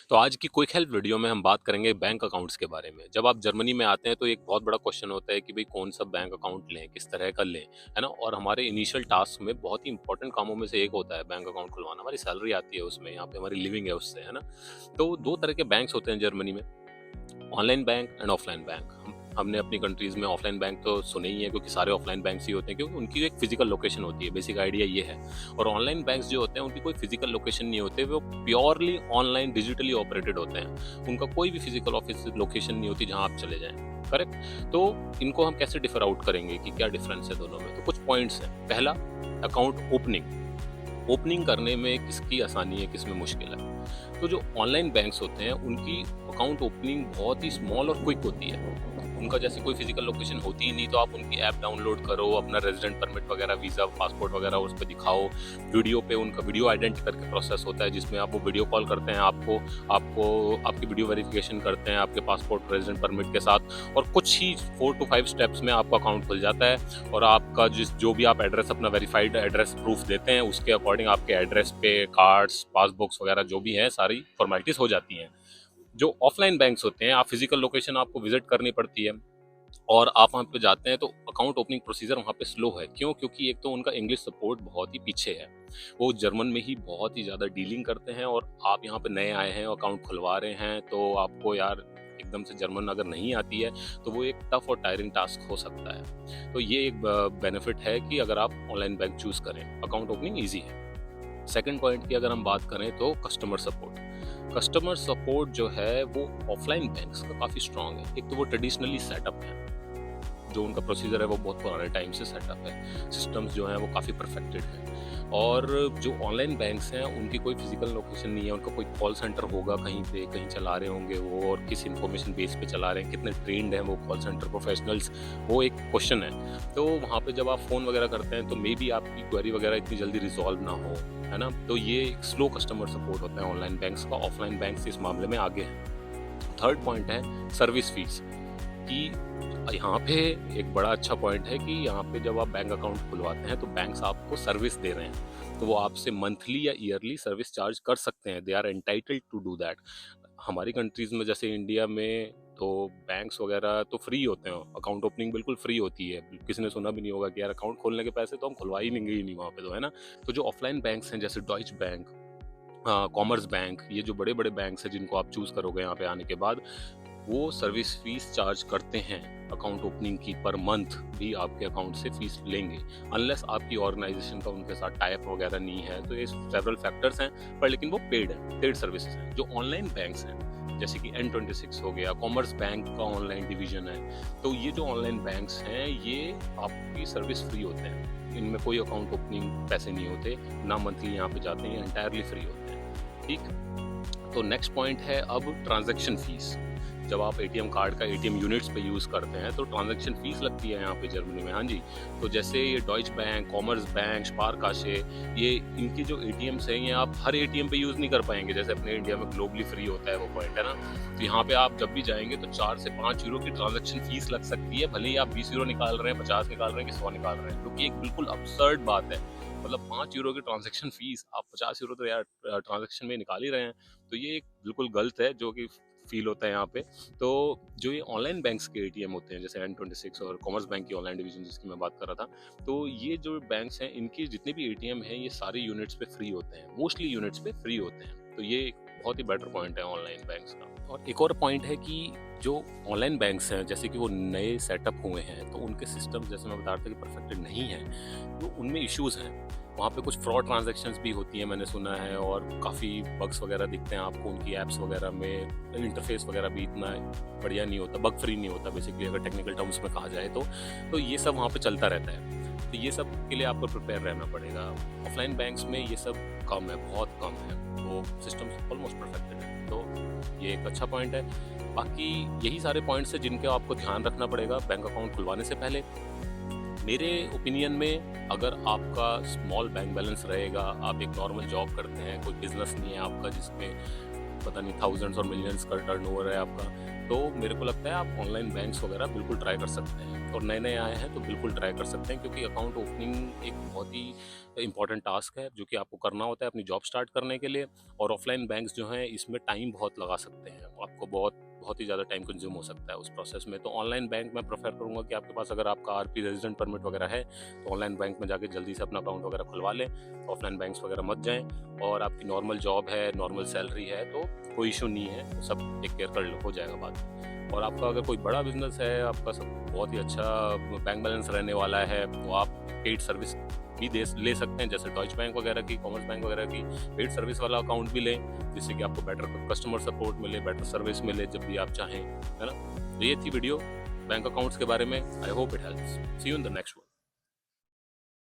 तो आज की क्विक हेल्प वीडियो में हम बात करेंगे बैंक अकाउंट्स के बारे में। जब आप जर्मनी में आते हैं तो एक बहुत बड़ा क्वेश्चन होता है कि भाई कौन सा बैंक अकाउंट लें, किस तरह का लें, है ना? और हमारे इनिशियल टास्क में बहुत ही इंपॉर्टेंट कामों में से एक होता है बैंक अकाउंट खुलवाना। हमारी सैलरी आती है उसमें, यहाँ पे हमारी लिविंग है उससे, है ना? तो दो तरह के बैंक्स होते हैं जर्मनी में, online bank and offline bank. हमने अपनी कंट्रीज में ऑफलाइन बैंक तो सुने ही है, क्योंकि सारे ऑफलाइन बैंक्स ही होते हैं, क्योंकि उनकी एक फिजिकल लोकेशन होती है। बेसिक आइडिया ये है। और ऑनलाइन बैंक्स जो होते हैं उनकी कोई फिजिकल लोकेशन नहीं होते, वो प्योरली ऑनलाइन डिजिटली ऑपरेटेड होते हैं। उनका कोई भी फिजिकल ऑफिस लोकेशन नहीं होती जहां आप चले जाएं। करेक्ट। तो इनको हम कैसे डिफर आउट करेंगे कि क्या डिफरेंस है दोनों में? तो कुछ पॉइंट्स हैं। पहला, अकाउंट ओपनिंग करने में किसकी आसानी है, किसमें मुश्किल है। तो जो ऑनलाइन बैंक्स होते हैं उनकी अकाउंट ओपनिंग बहुत ही स्मॉल और क्विक होती है। उनका जैसे कोई फिजिकल लोकेशन होती ही नहीं, तो आप उनकी ऐप डाउनलोड करो, अपना रेजिडेंट परमिट वगैरह, वीज़ा, पासपोर्ट वगैरह उस पर दिखाओ। वीडियो पे उनका वीडियो आइडेंटिटी करके प्रोसेस होता है, जिसमें आप वो वीडियो कॉल करते हैं, आपको आपको आपकी वीडियो वेरिफिकेशन करते हैं आपके पासपोर्ट रेजिडेंट परमिट के साथ, और कुछ ही 4 to 5 स्टेप्स में आपका अकाउंट खुल जाता है। और आपका जो भी आप एड्रेस, अपना वेरीफाइड एड्रेस प्रूफ देते हैं, उसके अकॉर्डिंग आपके एड्रेस पे कार्ड्स, पासबुक्स वगैरह जो भी हैं, सारी फॉर्मेलिटीज हो जाती हैं। जो ऑफलाइन बैंक्स होते हैं, आप फिजिकल लोकेशन आपको विजिट करनी पड़ती है, और आप वहाँ पे जाते हैं तो अकाउंट ओपनिंग प्रोसीजर वहाँ पे स्लो है। क्यों? क्योंकि एक तो उनका इंग्लिश सपोर्ट बहुत ही पीछे है। वो जर्मन में ही बहुत ही ज़्यादा डीलिंग करते हैं, और आप यहाँ पे नए आए हैं, अकाउंट खुलवा रहे हैं, तो आपको यार एकदम से जर्मन अगर नहीं आती है तो वो एक टफ और टायरिंग टास्क हो सकता है। तो ये एक बेनिफिट है कि अगर आप ऑनलाइन बैंक चूज करें, अकाउंट ओपनिंग ईजी है। सेकंड पॉइंट की अगर हम बात करें तो कस्टमर सपोर्ट जो है वो ऑफलाइन बैंक्स का काफ़ी स्ट्रांग है। एक तो वो ट्रेडिशनली सेटअप है, जो उनका प्रोसीजर है वो बहुत पुराने टाइम से सेटअप है। सिस्टम्स जो हैं वो काफ़ी परफेक्टेड हैं। और जो ऑनलाइन बैंक्स हैं उनकी कोई फिजिकल लोकेशन नहीं है, उनका कोई कॉल सेंटर होगा कहीं पे, कहीं चला रहे होंगे वो, और किस इन्फॉर्मेशन बेस पे चला रहे हैं, कितने ट्रेंड हैं वो कॉल सेंटर प्रोफेशनल्स, वो एक क्वेश्चन है। तो वहाँ पे जब आप फ़ोन वगैरह करते हैं तो मे बी आपकी क्वेरी वगैरह इतनी जल्दी रिजॉल्व ना हो, है ना? तो ये एक स्लो कस्टमर सपोर्ट होता है ऑनलाइन बैंक्स का। ऑफलाइन बैंक्स इस मामले में आगे हैं। थर्ड पॉइंट है सर्विस फीस कि यहाँ पे एक बड़ा अच्छा पॉइंट है कि यहाँ पे जब आप बैंक अकाउंट खुलवाते हैं तो बैंक्स आपको सर्विस दे रहे हैं, तो वो आपसे मंथली या ईयरली सर्विस चार्ज कर सकते हैं। They are entitled to do that. हमारी कंट्रीज में जैसे इंडिया में तो बैंक्स वगैरह तो फ्री होते हैं, अकाउंट ओपनिंग बिल्कुल फ्री होती है। किसी ने सुना भी नहीं होगा कि यार अकाउंट खोलने के पैसे तो हम खुलवा ही लेंगे ही नहीं वहाँ पे, तो है ना? तो जो ऑफलाइन बैंक्स हैं जैसे डॉइच बैंक, कॉमर्स बैंक, ये जो बड़े बड़े बैंक्स हैं जिनको आप चूज करोगे यहाँ पे आने के बाद, वो सर्विस फीस चार्ज करते हैं अकाउंट ओपनिंग की। पर मंथ भी आपके अकाउंट से फीस लेंगे, अनलेस आपकी ऑर्गेनाइजेशन का उनके साथ टाइप वगैरह नहीं है। तो ये सेवरल फैक्टर्स हैं, पर लेकिन वो पेड सर्विसेज हैं। जो ऑनलाइन बैंक्स हैं जैसे कि N26 हो गया, कॉमर्स बैंक का ऑनलाइन डिवीजन है, तो ये जो ऑनलाइन बैंक्स हैं ये आपकी सर्विस फ्री होते हैं। इनमें कोई अकाउंट ओपनिंग पैसे नहीं होते, ना मंथली यहाँ पे जाते हैं, एंटायरली फ्री होते हैं। ठीक। तो नेक्स्ट पॉइंट है अब ट्रांजैक्शन फीस। जब आप एटीएम कार्ड का एटीएम यूनिट्स पे यूज़ करते हैं तो ट्रांजैक्शन फीस लगती है यहाँ पे जर्मनी में। हाँ जी। तो जैसे ये डॉइच बैंक, कॉमर्स बैंक, स्पारकाशे, ये इनके जो एटीएम्स हैं ये आप हर एटीएम पे यूज़ नहीं कर पाएंगे, जैसे अपने इंडिया में ग्लोबली फ्री होता है वो पॉइंट, है ना? तो यहाँ पे आप जब भी जाएंगे तो 4 से 5 यूरो की ट्रांजैक्शन फीस लग सकती है, भले ही आप 20 यूरो निकाल रहे हैं, 50 निकाल रहे हैं कि 100 निकाल रहे हैं, क्योंकि एक बिल्कुल absurd बात है। मतलब 5 यूरो की ट्रांजैक्शन फीस, आप 50 यूरो तो यार ट्रांजैक्शन में निकाल ही रहे हैं। तो ये एक बिल्कुल गलत है जो कि फील होता है यहाँ पे। तो जो ये ऑनलाइन बैंक्स के एटीएम होते हैं जैसे N26 और कॉमर्स बैंक की ऑनलाइन डिवीजन जिसकी मैं बात कर रहा था, तो ये जो बैंक्स हैं इनकी जितने भी एटीएम हैं ये सारे यूनिट्स पे फ्री होते हैं, मोस्टली यूनिट्स पे फ्री होते हैं। तो ये एक बहुत ही बेटर पॉइंट है ऑनलाइन बैंक्स का। और एक और पॉइंट है कि जो ऑनलाइन बैंक्स हैं जैसे कि वो नए सेटअप हुए हैं, तो उनके सिस्टम जैसे मैं बता रहा था कि परफेक्टेड नहीं है, तो उनमें इश्यूज़ हैं। वहाँ पे कुछ फ्रॉड ट्रांजैक्शंस भी होती हैं मैंने सुना है, और काफ़ी बग्स वगैरह दिखते हैं आपको उनकी ऐप्स वगैरह में। इंटरफेस वगैरह भी इतना बढ़िया नहीं होता, बग फ्री नहीं होता बेसिकली, अगर टेक्निकल टर्म्स में कहा जाए तो ये सब वहाँ पे चलता रहता है। तो ये सब के लिए आपको प्रिपेयर रहना पड़ेगा। ऑफलाइन बैंक्स में ये सब कम है, बहुत कम है, तो सिस्टम ऑलमोस्ट परफेक्टेड है। तो ये एक अच्छा पॉइंट है। बाकी यही सारे पॉइंट्स हैं जिनके आपको ध्यान रखना पड़ेगा बैंक अकाउंट खुलवाने से पहले। मेरे ओपिनियन में अगर आपका स्मॉल बैंक बैलेंस रहेगा, आप एक नॉर्मल जॉब करते हैं, कोई बिजनेस नहीं है आपका जिसमें पता नहीं थाउजेंड्स और मिलियंस का टर्नओवर है आपका, तो मेरे को लगता है आप ऑनलाइन बैंक्स वगैरह बिल्कुल ट्राई कर सकते हैं, और नए-नए आए हैं तो बिल्कुल ट्राई कर सकते हैं, क्योंकि अकाउंट ओपनिंग एक बहुत ही इम्पोर्टेंट टास्क है जो कि आपको करना होता है अपनी जॉब स्टार्ट करने के लिए। और ऑफलाइन बैंक्स जो हैं इसमें टाइम बहुत लगा सकते हैं, आपको बहुत बहुत ही ज़्यादा टाइम कंज्यूम हो सकता है उस प्रोसेस में। तो ऑनलाइन बैंक मैं प्रेफर करूँगा कि आपके पास अगर आपका आरपी रेजिडेंट परमिट वगैरह है तो ऑनलाइन बैंक में जाके जल्दी से अपना अकाउंट वगैरह खुलवा लें, ऑफलाइन बैंक्स वगैरह मत जाएँ। और आपकी नॉर्मल जॉब है, नॉर्मल सैलरी है, तो कोई इशू नहीं है, तो सब टेक केयर कर हो जाएगा बात। और आपका अगर कोई बड़ा बिजनेस है, आपका सब बहुत ही अच्छा बैंक बैलेंस रहने वाला है, तो आप पेड सर्विस भी ले सकते हैं, जैसे डॉइच बैंक वगैरह की, कॉमर्स बैंक वगैरह की पेड सर्विस वाला अकाउंट भी लें, जिससे कि आपको बेटर कस्टमर सपोर्ट मिले, बेटर सर्विस मिले जब भी आप चाहें, है ना। तो ये थी वीडियो बैंक अकाउंट्स के बारे में। I hope it helps. See you in the next one.